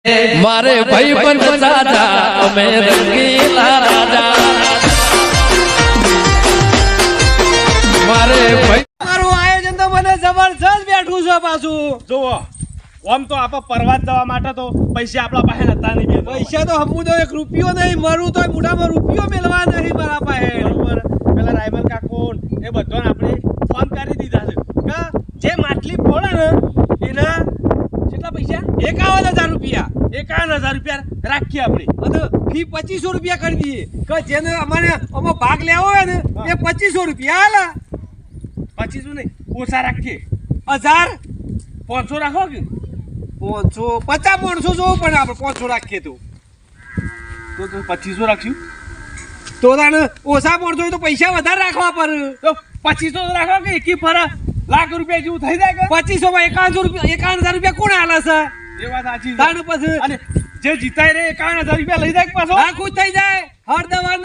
મારે ભાઈ પણ સાજા અમે રંગીલા રાજા મારે ભાઈ મારું આયોજન તો મને જબરજસ્ત બેઠું છે પાછું જુઓ આમ તો આપણે પરવાત જવા માટે તો પૈસા આપણા પાસે હતા નહીં. પૈસા તો હમું તો 1 રૂપિયો નહીં મરું તો મોઢામાં રૂપિયો મેળવા નહીં મારા પાસે. બરોબર. પેલા રાયમલ કાકોન એ બધાને આપણે ફોન કરી દીધા છે કે જે માટલી ફોડે ને એના કેટલા પૈસા 51,000 રૂપિયા 51,000 રૂપિયા રાખીએ આપણે. અને ફી 2500 રૂપિયા કરી દઈએ કે જેને અમારે આમાં ભાગ લેવો હોય ને એ 2500 રૂપિયા હાલે. 2500 નહીં ઓછા રાખીએ 1000 500 રાખો કે 500 50 જોવું પણ આપણે 500 રાખીએ તો 2500 રાખશું તો તાને ઓછા 500 હોય તો પૈસા વધારે રાખવા પડે. તો 2500 રાખો કે એકી ફરા લાખ રૂપિયા જેવું થઈ જાય કે 2500 માં 51,000 રૂપિયા કોણ હાલે છે? એ વાત સાચી છે. તાને પછી અને જે જીતાય રે 51,000 રૂપિયા લઈ જાય કે પાછો આ ખુશ થઈ જાય. હરદવાન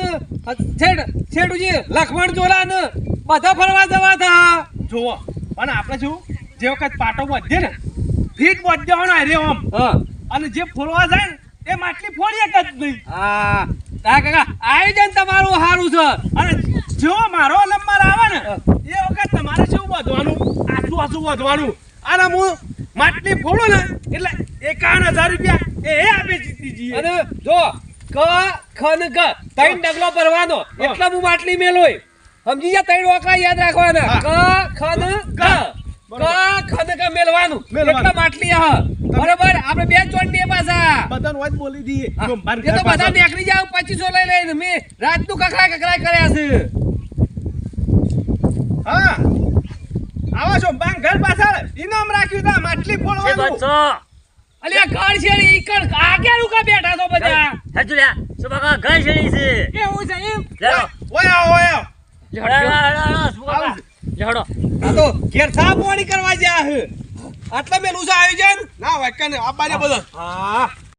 છેડુજી લખમણ જોલા ને બધા ફરવા જવા થા. જોવો અને આપણે શું જે વખત પાટો વધે ને ફીટ વધે હોય ને રે આમ હા અને જે ફોડવા જાય ને એ માટલી ફોડી એક જ નહીં. હા તા કાકા આયોજન તમારું સારું છે. અને જો મારો નંબર આવે ને એ વખત તમારે શું વધવાનું આછું વધવાનું અને હું માટલી ફોડું ને એટલે 51,000 રૂપિયા એ આપે જીતી જઈએ. અને જો ક ખન ગ ત્રણ ડગલો ભરવાનો એટલે હું માટલી મેલોય સમજી જા. ત્રણ ઓકળા યાદ રાખવાના ક ખન ગ ક ખન ગ મેલવાનું એટલે માટલી હા બરોબર. આપણે બે ચોંડીએ પાછા બધાને વાત બોલી દઈએ. જો માર એ તો બધા નીકળી જાવ 2500 લઈ લઈને મેં રાતનું કકરાય કર્યા છે. હા આવા છો બાંગ ઘર પાછળ ઇનામ રાખ્યું તા માટલી ફોડવાનું. અલ્યા ઘર છે ઈ કણ આગળ ઉકા બેઠા છો બધા. એવું છે એમ ઓયા આ તો ઘેર સાફ પાણી કરવા જ્યા છે. આટલા મેલું છે આયોજન ના વાક્યા ને આ બાજુ બધા હા